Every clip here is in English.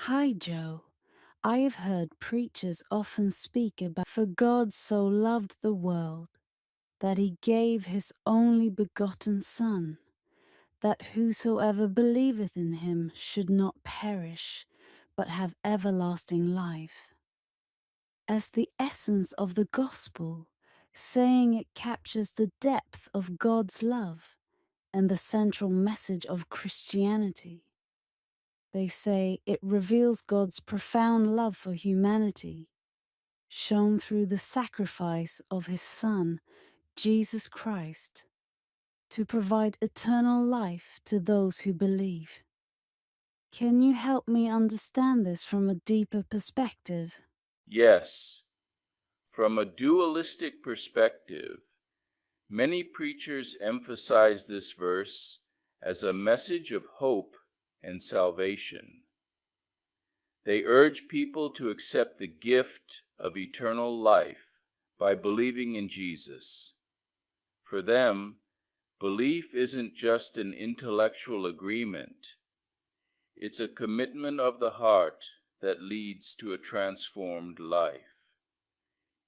Hi, Joe. I have heard preachers often speak about, for God so loved the world that he gave his only begotten Son, that whosoever believeth in him should not perish, but have everlasting life. As the essence of the gospel, saying it captures the depth of God's love and the central message of Christianity. They say it reveals God's profound love for humanity, shown through the sacrifice of his Son, Jesus Christ, to provide eternal life to those who believe. Can you help me understand this from a deeper perspective? Yes, from a dualistic perspective, many preachers emphasize this verse as a message of hope and salvation. They urge people to accept the gift of eternal life by believing in Jesus. For them, belief isn't just an intellectual agreement. It's a commitment of the heart that leads to a transformed life.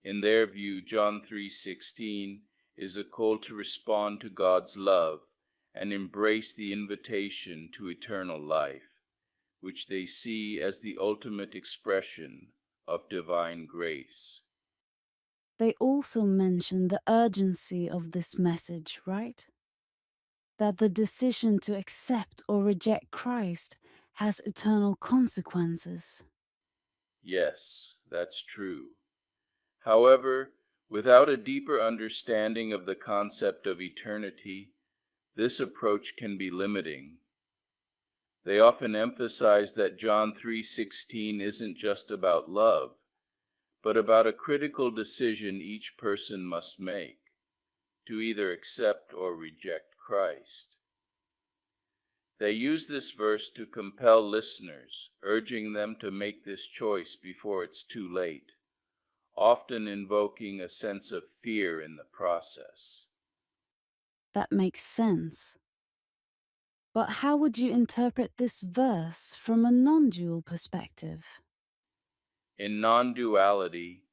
In their view, John 3:16 is a call to respond to God's love and embrace the invitation to eternal life, which they see as the ultimate expression of divine grace. They also mention the urgency of this message, right? That the decision to accept or reject Christ has eternal consequences. Yes, that's true. However, without a deeper understanding of the concept of eternity, this approach can be limiting. They often emphasize that John 3:16 isn't just about love, but about a critical decision each person must make to either accept or reject Christ. They use this verse to compel listeners, urging them to make this choice before it's too late, often invoking a sense of fear in the process. That makes sense. But how would you interpret this verse from a non-dual perspective? In non-duality,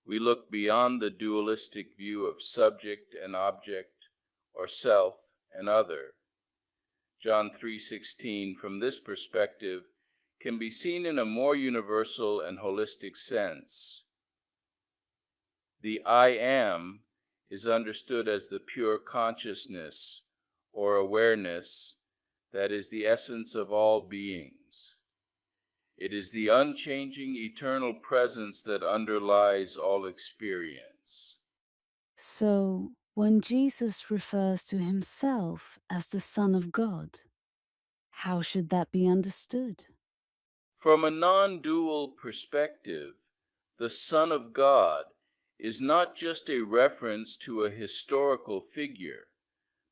we look beyond the dualistic view of subject and object, or self and other. John 3:16, from this perspective, can be seen in a more universal and holistic sense. The I am is understood as the pure consciousness or awareness that is the essence of all beings. It is the unchanging eternal presence that underlies all experience. So, when Jesus refers to himself as the Son of God, how should that be understood? From a non-dual perspective, the Son of God is not just a reference to a historical figure,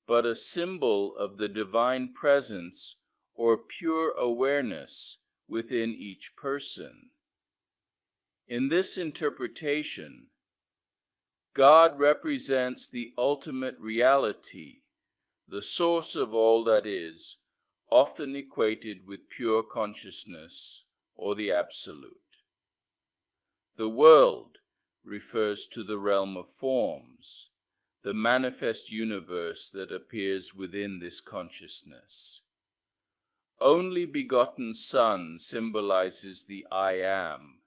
but a symbol of the divine presence or pure awareness within each person. In this interpretation, God represents the ultimate reality, the source of all that is, often equated with pure consciousness or the absolute. The world refers to the realm of forms, the manifest universe that appears within this consciousness. Only begotten Son symbolizes the I am,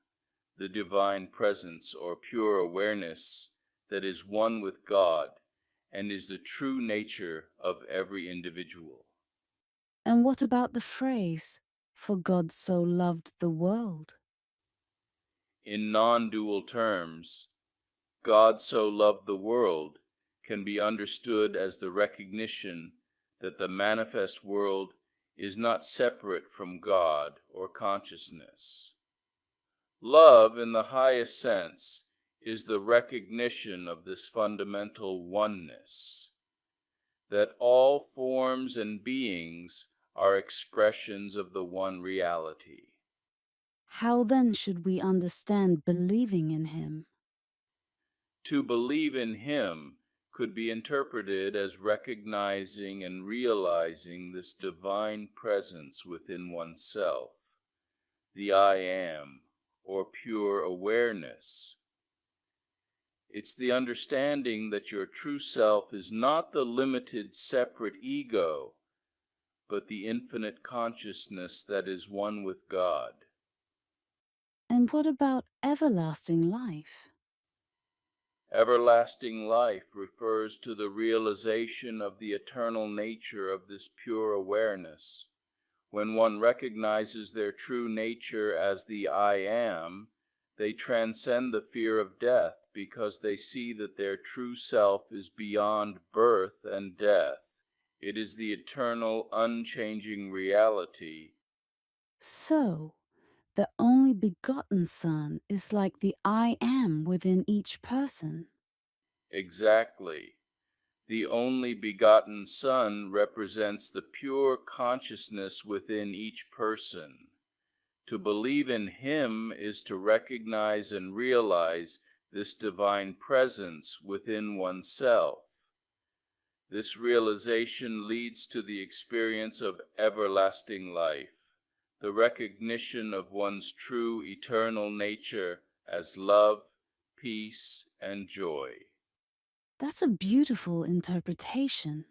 the divine presence or pure awareness that is one with God and is the true nature of every individual. And what about the phrase, "For God so loved the world"? In non-dual terms, God so loved the world can be understood as the recognition that the manifest world is not separate from God or consciousness. Love, in the highest sense, is the recognition of this fundamental oneness, that all forms and beings are expressions of the one reality. How then should we understand believing in him? To believe in him could be interpreted as recognizing and realizing this divine presence within oneself, the I am, or pure awareness. It's the understanding that your true self is not the limited separate ego, but the infinite consciousness that is one with God. And what about everlasting life? Everlasting life refers to the realization of the eternal nature of this pure awareness. When one recognizes their true nature as the I am, they transcend the fear of death because they see that their true self is beyond birth and death. It is the eternal, unchanging reality. So, the only begotten Son is like the I am within each person. Exactly. The only begotten Son represents the pure consciousness within each person. To believe in Him is to recognize and realize this divine presence within oneself. This realization leads to the experience of everlasting life, the recognition of one's true eternal nature as love, peace, and joy. That's a beautiful interpretation.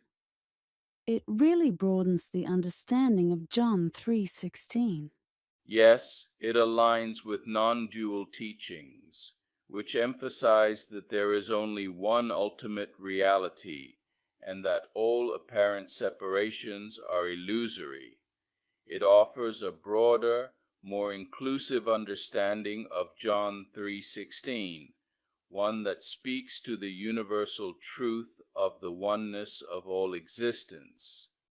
It really broadens the understanding of John 3:16. Yes, it aligns with non-dual teachings, which emphasize that there is only one ultimate reality and that all apparent separations are illusory. It offers a broader, more inclusive understanding of John 3:16, one that speaks to the universal truth of the oneness of all existence.